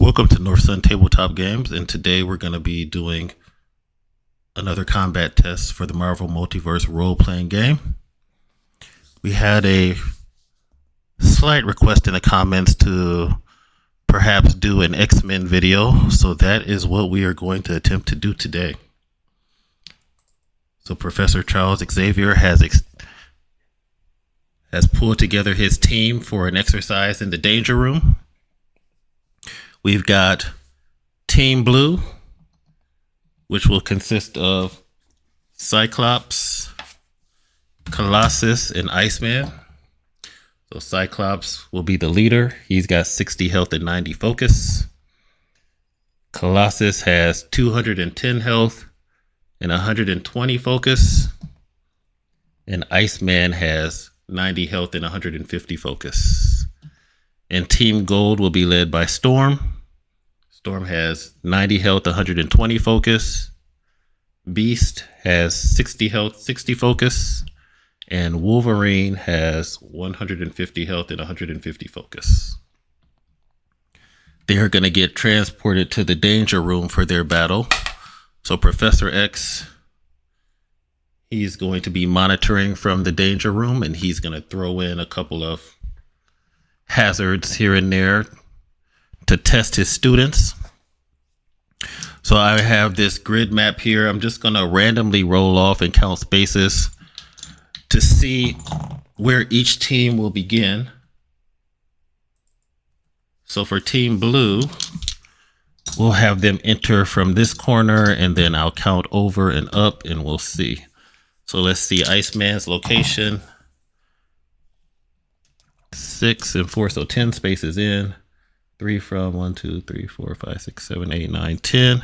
Welcome to North Sun Tabletop Games, and today we're going to be doing another combat test for the Marvel Multiverse role-playing game. We had a slight request in the comments to perhaps do an X-Men video, so that is what we are going to attempt to do today. So Professor Charles Xavier has pulled together his team for an exercise in the Danger Room. We've got Team Blue, which will consist of Cyclops, Colossus, and Iceman. So Cyclops will be the leader. He's got 60 health and 90 focus. Colossus has 210 health and 120 focus. And Iceman has 90 health and 150 focus. And Team Gold will be led by Storm. Storm has 90 health, 120 focus. Beast has 60 health, 60 focus. And Wolverine has 150 health and 150 focus. They are going to get transported to the Danger Room for their battle. So Professor X, he's going to be monitoring from the Danger Room, and he's going to throw in a couple of hazards here and there to test his students. So I have this grid map here. I'm just going to randomly roll off and count spaces to see where each team will begin. So for Team Blue, we'll have them enter from this corner, and then I'll count over and up and we'll see. So let's see Iceman's location. 6 and 4, so 10 spaces in. 3 from 1, 2, 3, 4, 5, 6, 7, 8, 9, 10.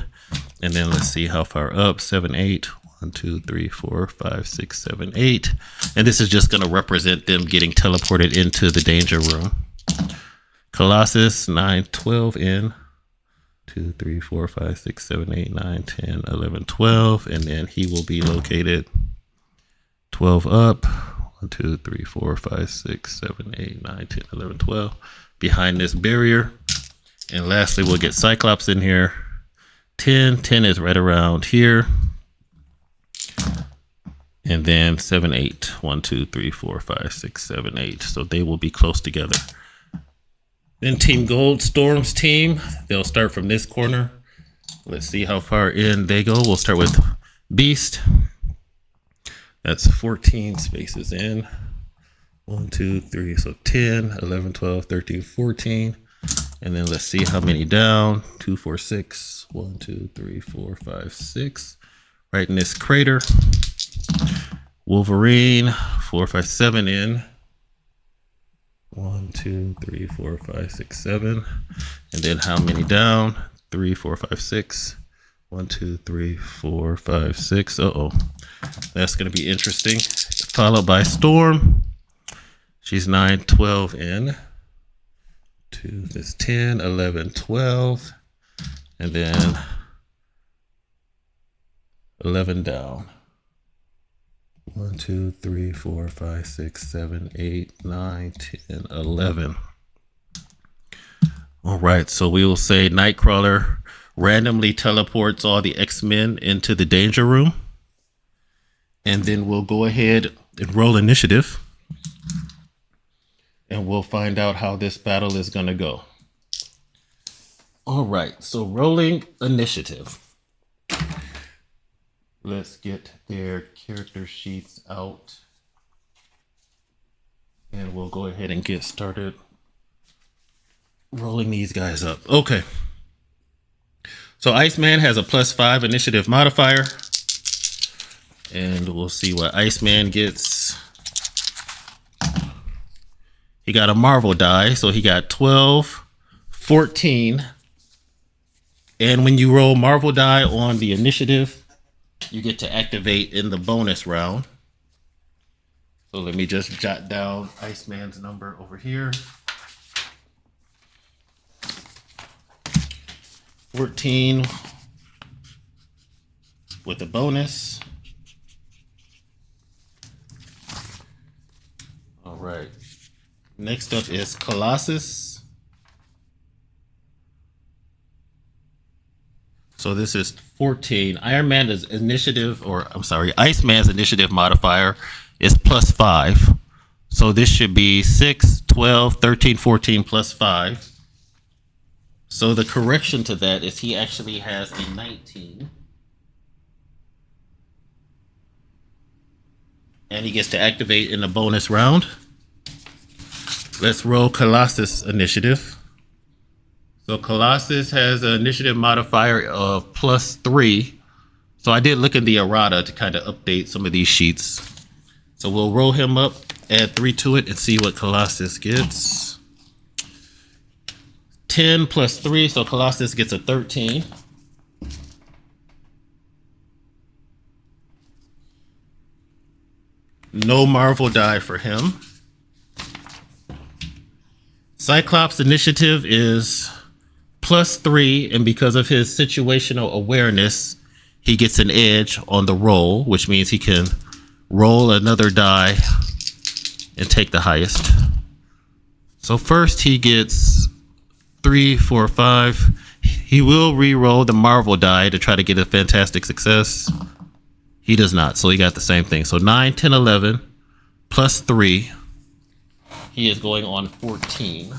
And then let's see how far up. 7, 8. 1, 2, 3, 4, 5, 6, 7, 8. And this is just going to represent them getting teleported into the Danger Room. Colossus 9, 12 in. 2, 3, 4, 5, 6, 7, 8, 9, 10, 11, 12. And then he will be located 12 up. 1, 2, 3, 4, 5, 6, 7, 8, 9, 10, 11, 12. Behind this barrier. And lastly, we'll get Cyclops in here. 10 is right around here. And then 7, 8. 1, 2, 3, 4, 5, 6, 7, 8. So they will be close together. Then Team Gold, Storm's team. They'll start from this corner. Let's see how far in they go. We'll start with Beast. That's 14 spaces in. 1, 2, 3, so 10, 11, 12, 13, 14. And then let's see how many down. 2, 4, 6. 1, 2, 3, 4, 5, 6. Right in this crater. Wolverine, 4, 5, 7 in. 1, 2, 3, 4, 5, 6, 7. And then how many down? 3, 4, 5, 6. 1, 2, 3, 4, 5, 6. That's going to be interesting. Followed by Storm. She's 9, 12 in. 2, that's 10, 11, 12. And then 11 down. 1, 2, 3, 4, 5, 6, 7, 8, 9, 10, 11. All right, so we will say Nightcrawler randomly teleports all the X-Men into the Danger Room. And then we'll go ahead and roll initiative. And we'll find out how this battle is going to go. All right, so rolling initiative. Let's get their character sheets out. And we'll go ahead and get started rolling these guys up. Okay. So Iceman has a +5 initiative modifier. And we'll see what Iceman gets. He got a Marvel die, so he got 12, 14. And when you roll Marvel die on the initiative, you get to activate in the bonus round. So let me just jot down Iceman's number over here. 14 with a bonus. All right. Next up is Colossus. So this is 14. Iron Man's initiative, or I'm sorry, Iceman's initiative modifier is +5. So this should be 6, 12, 13, 14 plus 5. So the correction to that is he actually has a 19. And he gets to activate in the bonus round. Let's roll Colossus initiative. So Colossus has an initiative modifier of +3. So I did look in the errata to kind of update some of these sheets. So we'll roll him up, add 3 to it, and see what Colossus gets. 10 plus 3, so Colossus gets a 13. No Marvel die for him. Cyclops initiative is +3, and because of his situational awareness, he gets an edge on the roll, which means he can roll another die and take the highest. So first he gets 3, 4, 5. He will re-roll the Marvel die to try to get a fantastic success. He does not, so he got the same thing. So 9, 10, 11 plus 3. He is going on 14.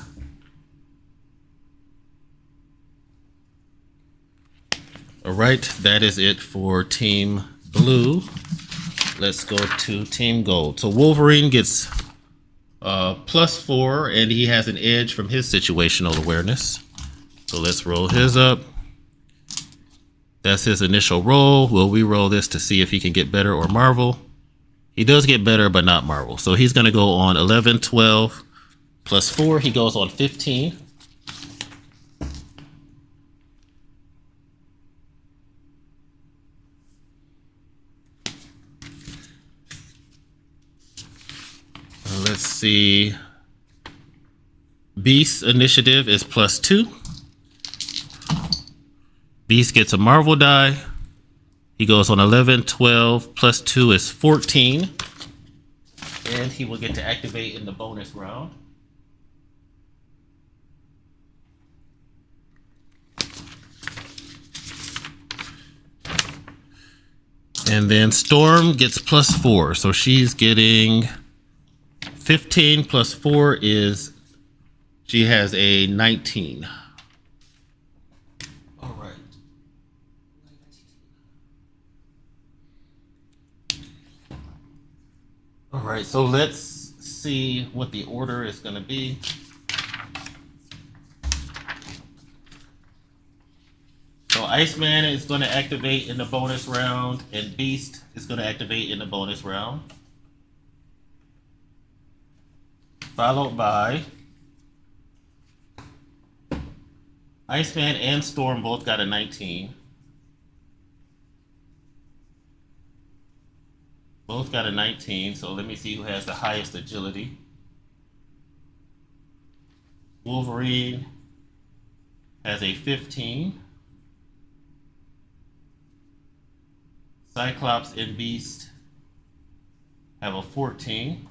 All right, that is it for Team Blue. Let's go to Team Gold. So Wolverine gets +4, and he has an edge from his situational awareness. So let's roll his up. That's his initial roll. We'll re-roll this to see if he can get better or Marvel. He does get better, but not Marvel. So he's going to go on 11, 12 plus 4. He goes on 15. Let's see. Beast's initiative is +2. Beast gets a Marvel die. He goes on 11, 12 plus 2 is 14. And he will get to activate in the bonus round. And then Storm gets +4. So she's getting 15 plus 4 is, she has a 19. All right. All right, so let's see what the order is going to be. So Iceman is going to activate in the bonus round, and Beast is going to activate in the bonus round. Followed by Iceman and Storm both got a 19. Both got a 19, so let me see who has the highest agility. Wolverine has a 15. Cyclops and Beast have a 14.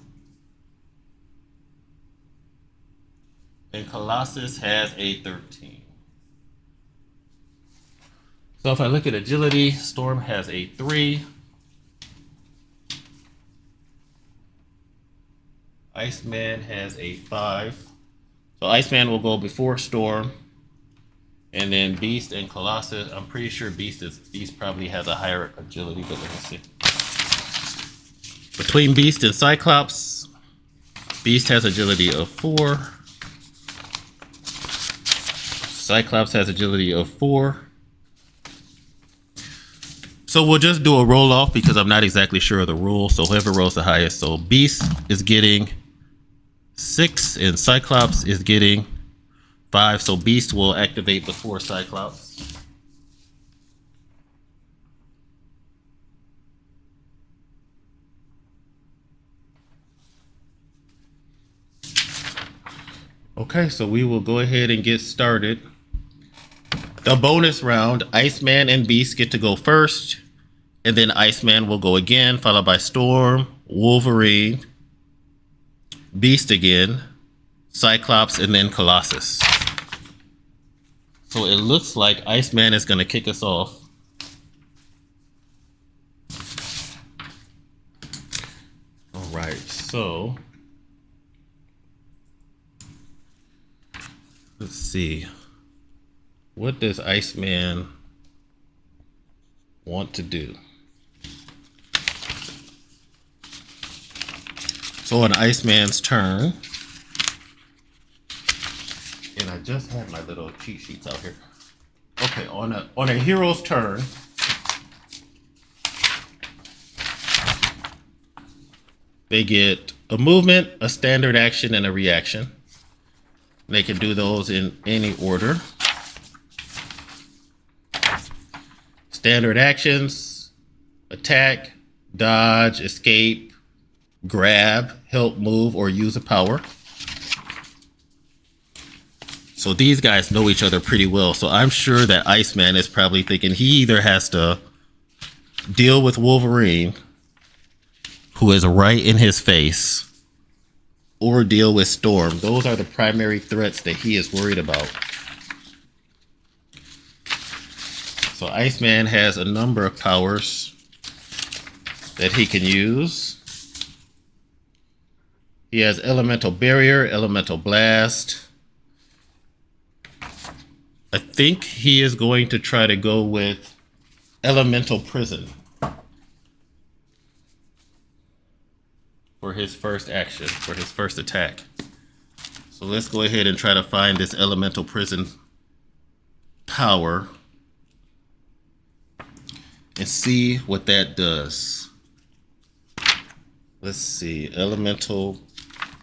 And Colossus has a 13. So if I look at agility, Storm has a 3. Iceman has a 5. So Iceman will go before Storm. And then Beast and Colossus, I'm pretty sure Beast probably has a higher agility, but let me see. Between Beast and Cyclops, Beast has agility of 4. Cyclops has agility of 4. So we'll just do a roll off because I'm not exactly sure of the rule. So whoever rolls the highest. So Beast is getting 6 and Cyclops is getting 5. So Beast will activate before Cyclops. Okay, so we will go ahead and get started. The bonus round, Iceman and Beast get to go first, and then Iceman will go again, followed by Storm, Wolverine, Beast again, Cyclops, and then Colossus. So it looks like Iceman is going to kick us off. All right, so let's see. What does Iceman want to do? So on Iceman's turn, and I just had my little cheat sheets out here. Okay, on a hero's turn, they get a movement, a standard action, and a reaction. They can do those in any order. Standard actions: attack, dodge, escape, grab, help move, or use a power. So these guys know each other pretty well. So I'm sure that Iceman is probably thinking he either has to deal with Wolverine, who is right in his face, or deal with Storm. Those are the primary threats that he is worried about. So Iceman has a number of powers that he can use. He has Elemental Barrier, Elemental Blast. I think he is going to try to go with Elemental Prison for his first action, for his first attack. So let's go ahead and try to find this Elemental Prison power and see what that does. Let's see, Elemental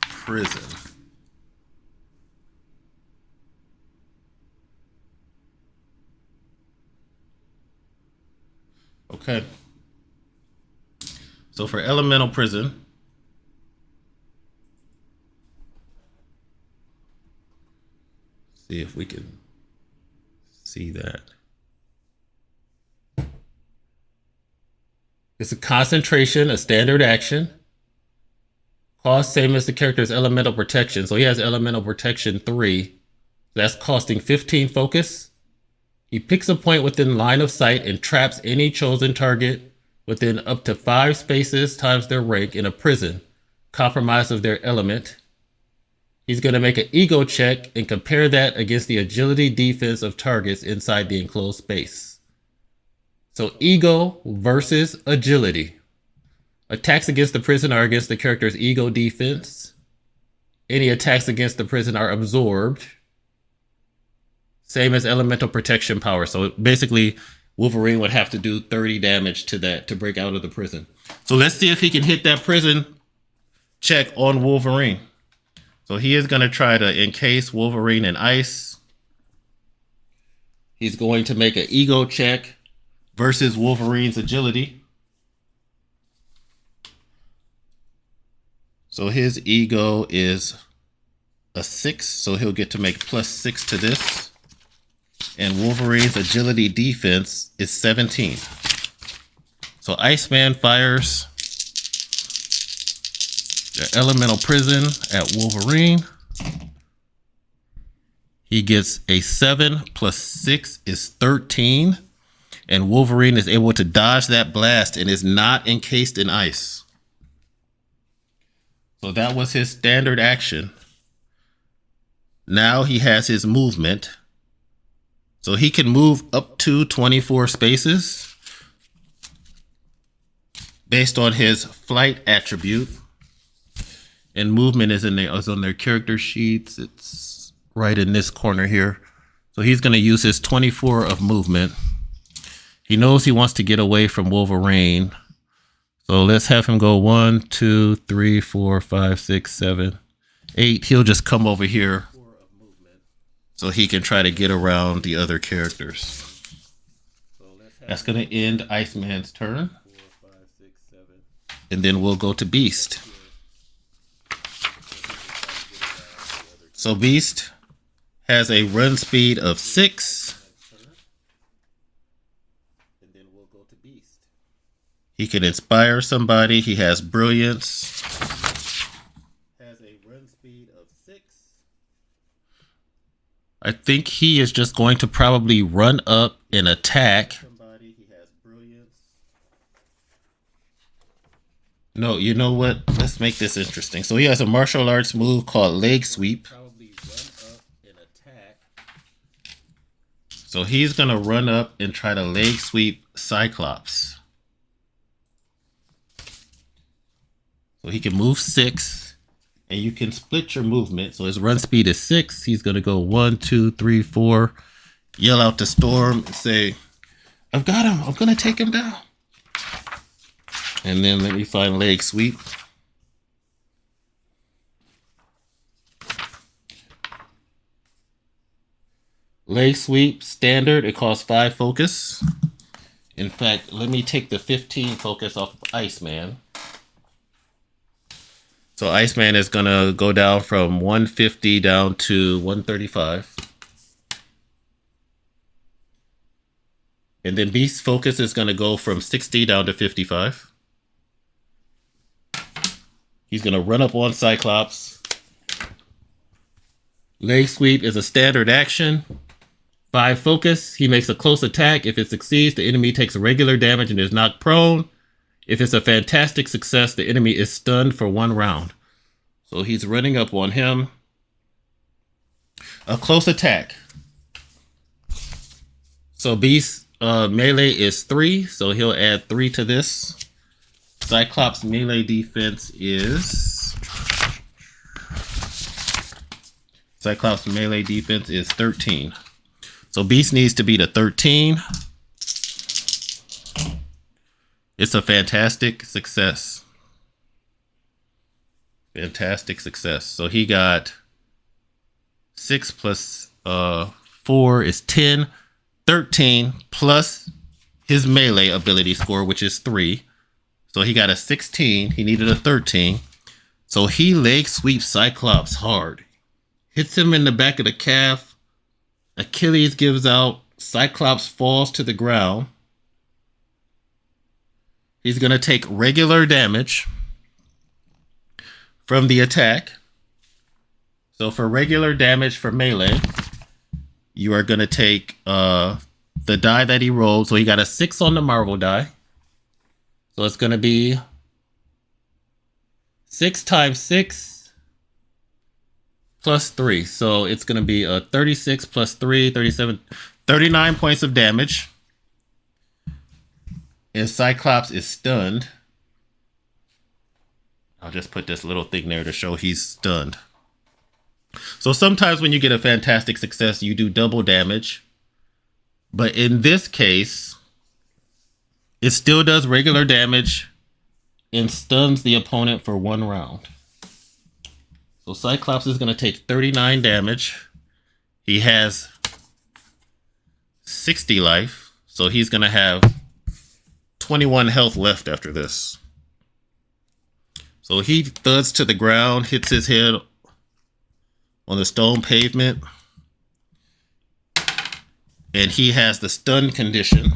Prison. Okay. So for Elemental Prison, see if we can see that. It's a concentration, a standard action. Cost same as the character's Elemental Protection. So he has Elemental Protection 3. That's costing 15 focus. He picks a point within line of sight and traps any chosen target within up to 5 spaces times their rank in a prison, compromised of their element. He's going to make an ego check and compare that against the agility defense of targets inside the enclosed space. So ego versus agility. Attacks against the prison are against the character's ego defense. Any attacks against the prison are absorbed. Same as Elemental Protection power. So basically, Wolverine would have to do 30 damage to that to break out of the prison. So let's see if he can hit that prison check on Wolverine. So he is going to try to encase Wolverine in ice. He's going to make an ego check versus Wolverine's agility. So his ego is a 6, so he'll get to make +6 to this. And Wolverine's agility defense is 17. So Iceman fires the Elemental Prison at Wolverine. He gets a 7 + 6 is 13. And Wolverine is able to dodge that blast and is not encased in ice. So that was his standard action. Now he has his movement. So he can move up to 24 spaces based on his flight attribute. And movement is on their character sheets. It's right in this corner here. So he's going to use his 24 of movement. He knows he wants to get away from Wolverine. So let's have him go 1, 2, 3, 4, 5, 6, 7, 8. He'll just come over here so he can try to get around the other characters. That's going to end Iceman's turn. And then we'll go to Beast. So Beast has a run speed of 6. He can inspire somebody. He has brilliance. Has a run speed of 6. I think he is just going to probably run up and attack somebody. He has brilliance. No, you know what? Let's make this interesting. So he has a martial arts move called leg sweep. Probably run up and attack. So he's gonna run up and try to leg sweep Cyclops. So he can move 6, and you can split your movement. So his run speed is 6. He's gonna go 1, 2, 3, 4. Yell out to Storm and say, "I've got him. I'm gonna take him down." And then let me find leg sweep. Leg sweep standard. It costs 5 focus. In fact, let me take the 15 focus off of Iceman. So Iceman is going to go down from 150 down to 135. And then Beast's focus is going to go from 60 down to 55. He's going to run up on Cyclops. Leg sweep is a standard action. 5 focus. He makes a close attack. If it succeeds, the enemy takes regular damage and is knocked prone. If it's a fantastic success, the enemy is stunned for 1 round. So he's running up on him. A close attack. So Beast melee is 3, so he'll add 3 to this. Cyclops melee defense is... Cyclops melee defense is 13. So Beast needs to beat a 13. It's a fantastic success. Fantastic success. So he got 6 plus 4 is 10. 13 plus his melee ability score, which is 3. So he got a 16. He needed a 13. So he leg sweeps Cyclops hard. Hits him in the back of the calf. Achilles gives out. Cyclops falls to the ground. He's going to take regular damage from the attack. So for regular damage for melee, you are going to take the die that he rolled. So he got a 6 on the Marvel die. So it's going to be 6 times 6 plus 3. So it's going to be 36 plus 3, 37, 39 points of damage. And Cyclops is stunned. I'll just put this little thing there to show he's stunned. So sometimes when you get a fantastic success, you do double damage. But in this case, it still does regular damage and stuns the opponent for 1 round. So Cyclops is going to take 39 damage. He has 60 life. So he's going to have 21 health left after this. So he thuds to the ground, hits his head on the stone pavement. And he has the stun condition.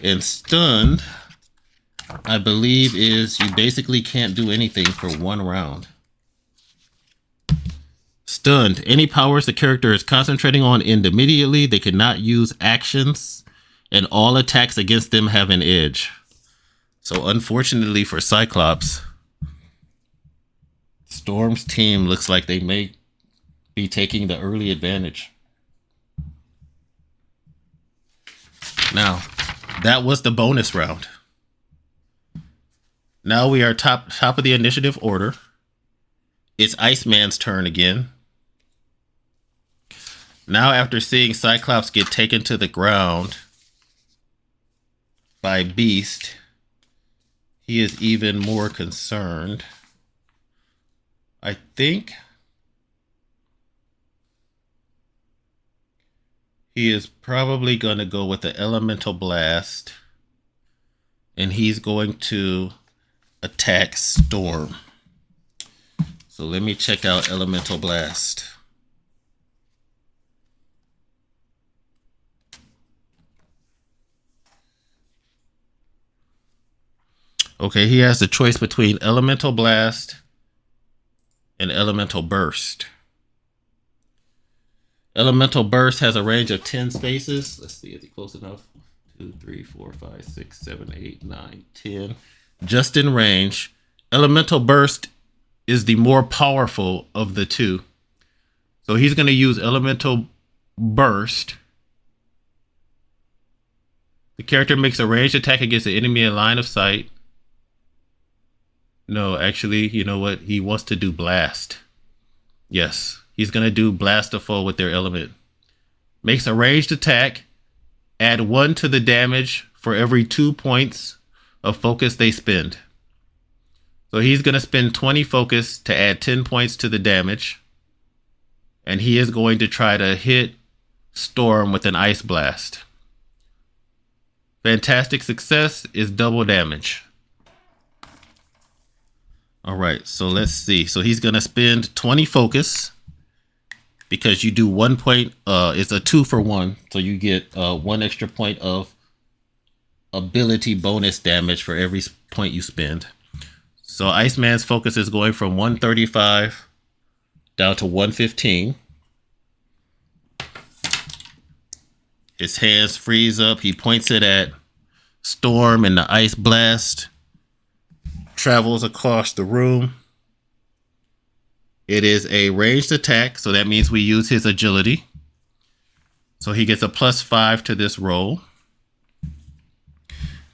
And stunned, I believe, is you basically can't do anything for 1 round. Stunned. Any powers the character is concentrating on end immediately. They cannot use actions. And all attacks against them have an edge. So unfortunately for Cyclops, Storm's team looks like they may be taking the early advantage. Now, that was the bonus round. Now we are top of the initiative order. It's Iceman's turn again. Now after seeing Cyclops get taken to the ground by Beast, he is even more concerned. I think he is probably going to go with the Elemental Blast. And he's going to attack Storm. So let me check out Elemental Blast. Okay, he has the choice between Elemental Blast and Elemental Burst. Elemental Burst has a range of 10 spaces. Let's see, is he close enough? 2, 3, 4, 5, 6, 7, 8, 9, 10. Just in range. Elemental Burst is the more powerful of the two. So he's going to use Elemental Burst. The character makes a ranged attack against the enemy in line of sight. No, actually, you know what? He wants to do Blast. Yes, he's going to do Blast a foe with their element. Makes a ranged attack. Add 1 to the damage for every 2 points of focus they spend. So he's going to spend 20 focus to add 10 points to the damage. And he is going to try to hit Storm with an Ice Blast. Fantastic success is double damage. All right, so let's see. So he's going to spend 20 focus because you do 1 point. It's a 2 for 1. So you get 1 extra point of ability bonus damage for every point you spend. So Iceman's focus is going from 135 down to 115. His hands freeze up. He points it at Storm, and the Ice Blast travels across the room. It is a ranged attack, so that means we use his agility. So he gets a +5 to this roll.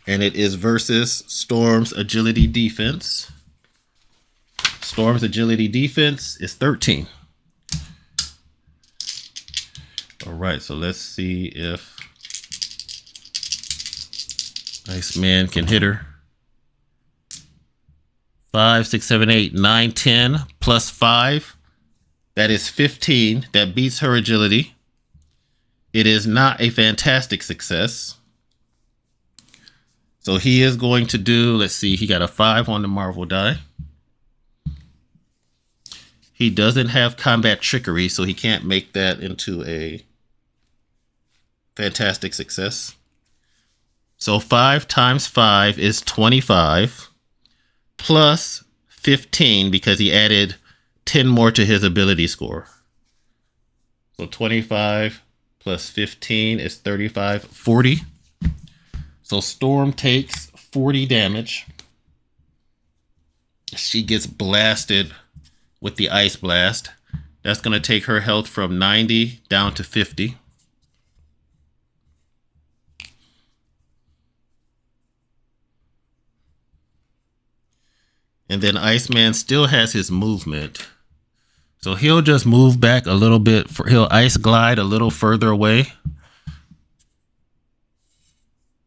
And it is versus Storm's agility defense. Storm's agility defense is 13. All right, so let's see if Iceman can hit her. 5, 6, 7, 8, 9, 10 +5. That is 15. That beats her agility. It is not a fantastic success. So he is going to do, let's see, he got a 5 on the Marvel die. He doesn't have combat trickery, so he can't make that into a fantastic success. So 5 times 5 is 25 plus 15 because he added 10 more to his ability score. So 25 plus 15 is 35, 40. So Storm takes 40 damage. She gets blasted with the Ice Blast. That's going to take her health from 90 down to 50. And then Iceman still has his movement. So he'll just move back a little bit. He'll Ice Glide a little further away.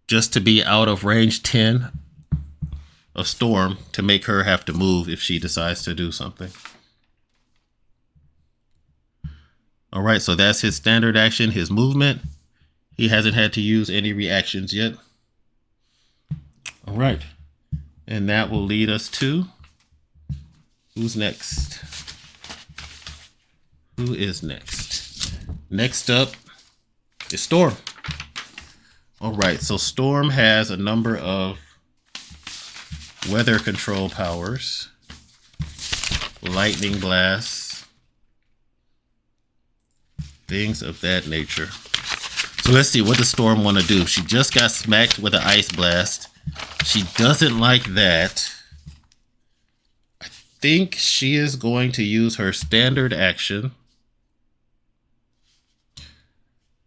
Just to be out of range 10 of Storm to make her have to move if she decides to do something. All right, so that's his standard action, his movement. He hasn't had to use any reactions yet. All right. And that will lead us to who's next? Who is next? Next up is Storm. All right, so Storm has a number of weather control powers, lightning blasts, things of that nature. So let's see, what does Storm want to do? She just got smacked with an Ice Blast. She doesn't like that. I think she is going to use her standard action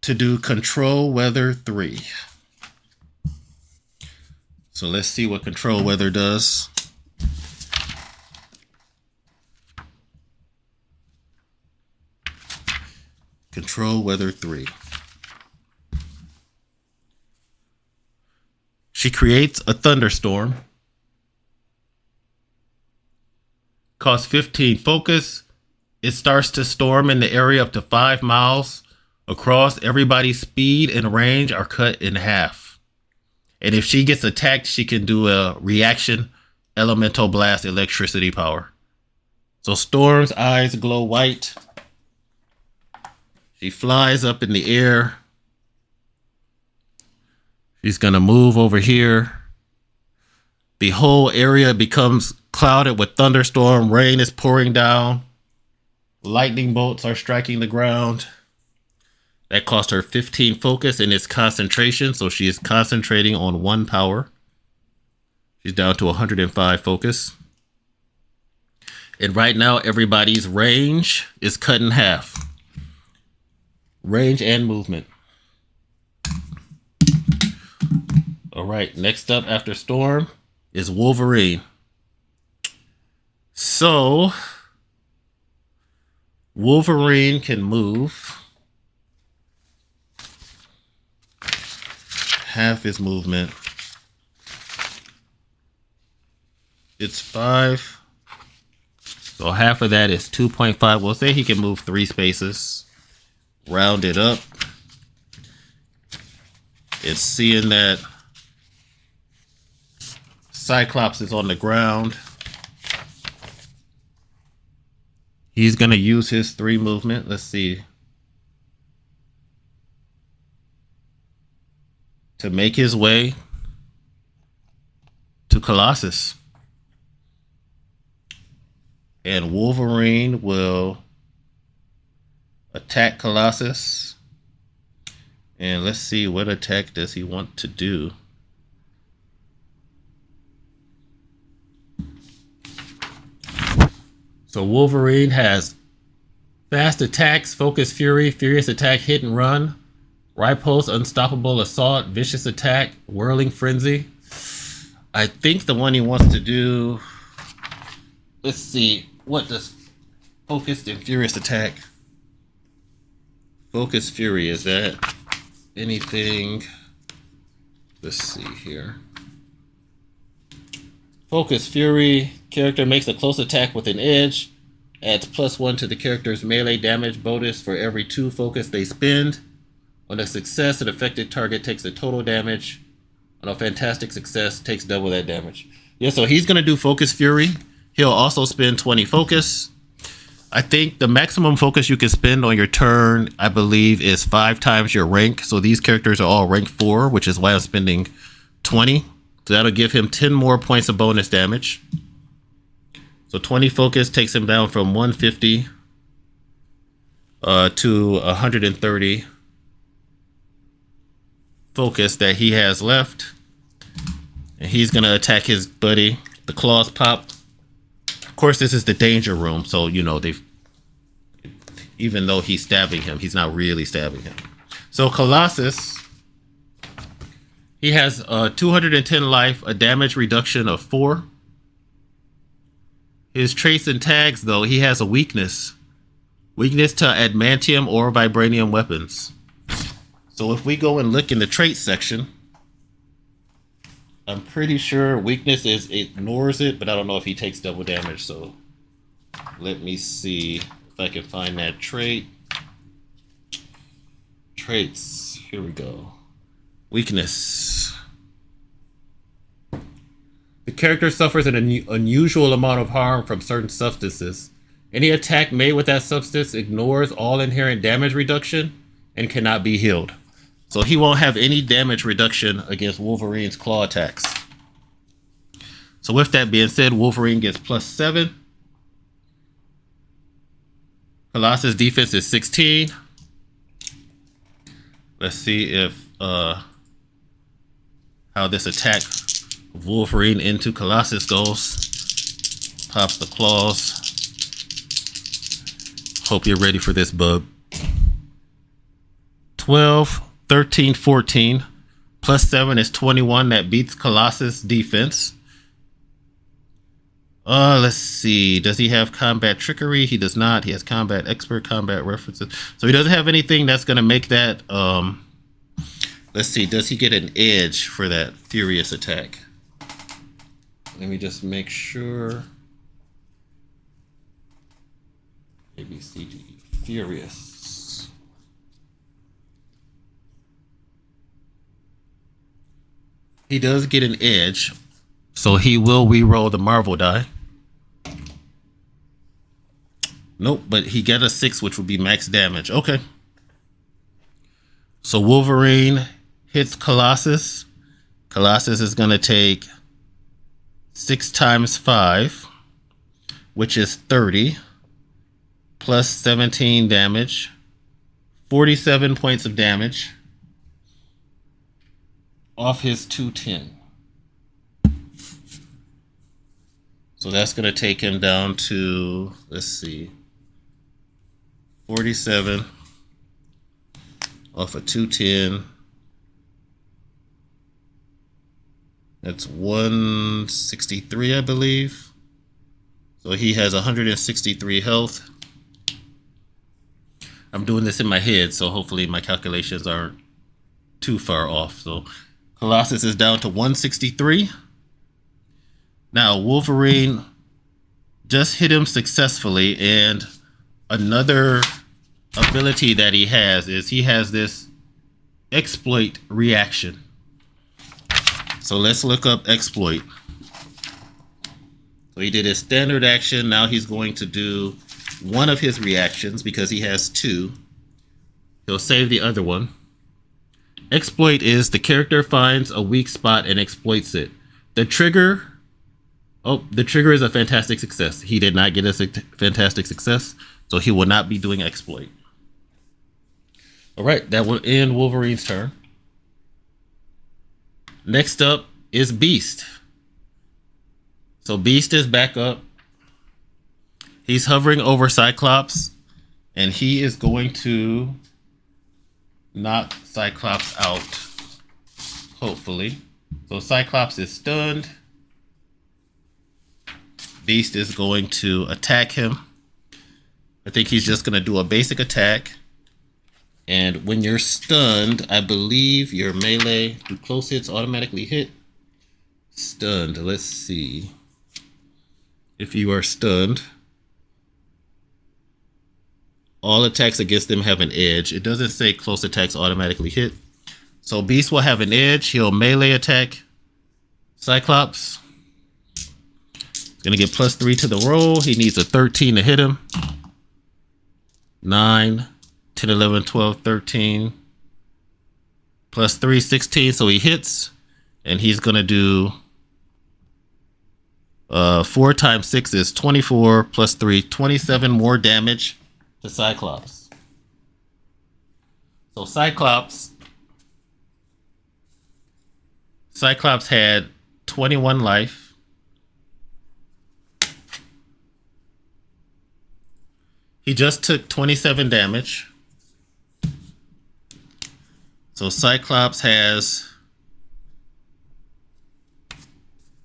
to do Control Weather 3. So let's see what Control Weather does. Control Weather 3. She creates a thunderstorm. Costs 15 focus. It starts to storm in the area up to 5 miles across. Everybody's speed and range are cut in half. And if she gets attacked, she can do a reaction elemental blast electricity power. So Storm's eyes glow white. She flies up in the air. She's going to move over here. The whole area becomes clouded with thunderstorm. Rain is pouring down. Lightning bolts are striking the ground. That cost her 15 focus and it's concentration, so she is concentrating on 1 power. She's down to 105 focus. And right now, everybody's range is cut in half. Range and movement. All right, next up after Storm is Wolverine. So, Wolverine can move half his movement. It's 5. So half of that is 2.5. We'll say he can move 3 spaces. Round it up. It's seeing that Cyclops is on the ground. He's going to use his 3 movement. Let's see. To make his way to Colossus. And Wolverine will attack Colossus. And let's see, what attack does he want to do? So Wolverine has fast attacks, focus fury, furious attack, hit and run, riposte, unstoppable assault, vicious attack, whirling frenzy. I think the one he wants to do, let's see, what does focused and furious attack? Focus fury, is that anything? Let's see here. Focus fury, character makes a close attack with an edge, adds +1 to the character's melee damage bonus for every 2 focus they spend. On a success, an affected target takes the total damage. On a fantastic success, takes double that damage. Yeah, so he's gonna do focus fury. He'll also spend 20 focus. I think the maximum focus you can spend on your turn, I believe, is 5 times your rank. So these characters are all rank 4, which is why I'm spending 20. So that'll give him 10 more points of bonus damage. So 20 focus takes him down from 150 to 130 focus that he has left. And he's going to attack his buddy. The claws pop. Of course, this is the danger room, so you know even though he's stabbing him, he's not really stabbing him. So Colossus, he has 210 life, a damage reduction of 4. His traits and tags, though, he has a weakness. Weakness to adamantium or vibranium weapons. So if we go and look in the traits section, I'm pretty sure weakness ignores it, but I don't know if he takes double damage. So let me see if I can find that trait. Traits, here we go. Weakness. The character suffers an unusual amount of harm from certain substances. Any attack made with that substance ignores all inherent damage reduction and cannot be healed. So he won't have any damage reduction against Wolverine's claw attacks. So with that being said, Wolverine gets +7. Colossus defense is 16. Let's see if how this attack of Wolverine into Colossus goes. Pops the claws. Hope you're ready for this, bub. 12, 13, 14. +7 is 21. That beats Colossus defense. Let's see. Does he have combat trickery? He does not. He has combat expert, combat references. So he doesn't have anything that's going to make that. Let's see. Does he get an edge for that furious attack? Let me just make sure. Maybe CG furious. He does get an edge, so he will re-roll the Marvel die. Nope, but he got a 6, which would be max damage. Okay. So Wolverine hits Colossus. Colossus is going to take 6 times 5, which is 30, plus 17 damage, 47 points of damage off his 210. So that's going to take him down to, let's see, 47 off of 210. That's 163, I believe. So he has 163 health. I'm doing this in my head, so hopefully my calculations aren't too far off. So Colossus is down to 163. Now, Wolverine just hit him successfully, and another ability that he has is he has this exploit reaction. So let's look up exploit. So he did his standard action. Now he's going to do one of his reactions because he has two. He'll save the other one. Exploit is the character finds a weak spot and exploits it. The trigger is a fantastic success. He did not get a fantastic success, so he will not be doing exploit. All right, that will end Wolverine's turn. Next up is Beast. So Beast is back up. He's hovering over Cyclops, and he is going to knock Cyclops out, hopefully. So Cyclops is stunned. Beast is going to attack him. I think he's just going to do a basic attack. And when you're stunned, I believe your melee, do close hits automatically hit? Stunned, let's see. If you are stunned, all attacks against them have an edge. It doesn't say close attacks automatically hit. So Beast will have an edge. He'll melee attack Cyclops. Gonna get +3 to the roll. He needs a 13 to hit him. 9, 10, 11, 12, 13. +3, 16. So he hits. And he's gonna do 4 times 6 is 24 +3, 27 more damage to Cyclops. So Cyclops had 21 life. He just took 27 damage. So Cyclops has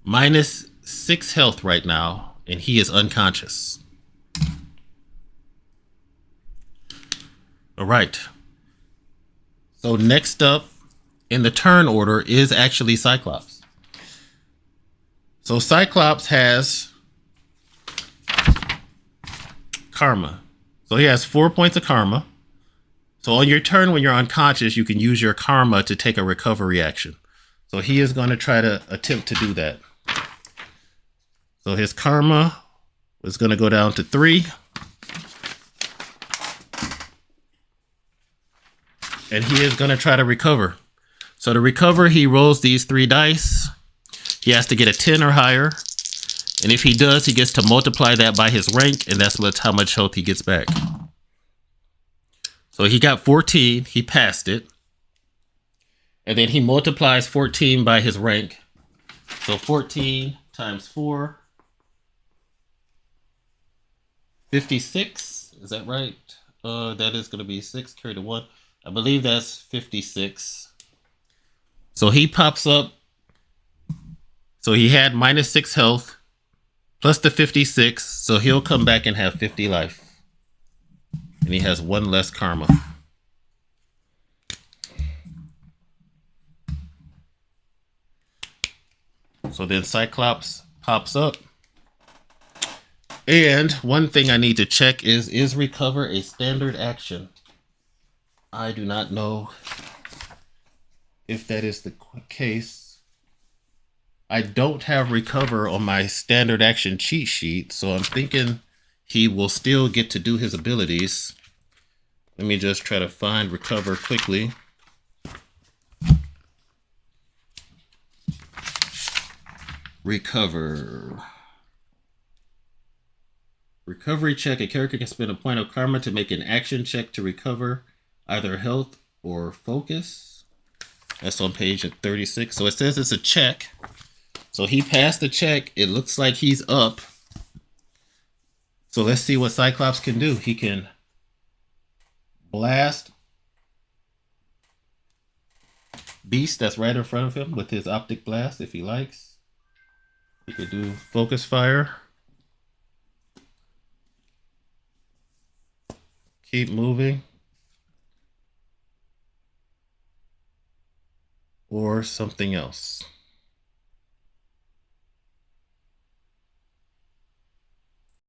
-6 health right now, and he is unconscious. All right. So next up in the turn order is actually Cyclops. So Cyclops has karma. So he has 4 points of karma. So on your turn when you're unconscious, you can use your karma to take a recovery action. So he is going to try to attempt to do that. So his karma is going to go down to 3. And he is going to try to recover. So to recover, he rolls these 3 dice. He has to get a 10 or higher. And if he does, he gets to multiply that by his rank, and that's how much health he gets back. So he got 14. He passed it. And then he multiplies 14 by his rank. So 14 times 4. 56. Is that right? That is going to be 6 carried to 1. I believe that's 56. So he pops up. So he had -6 health plus the 56. So he'll come back and have 50 life. And he has 1 less karma. So then Cyclops pops up. And one thing I need to check is recover a standard action? I do not know if that is the case. I don't have recover on my standard action cheat sheet, so I'm thinking he will still get to do his abilities. Let me just try to find recover quickly. Recover. Recovery check. A character can spend a point of karma to make an action check to recover either health or focus. That's on page 36. So it says it's a check. So he passed the check. It looks like he's up. So let's see what Cyclops can do. He can blast Beast that's right in front of him with his optic blast if he likes. He could do focus fire. Keep moving. Or something else.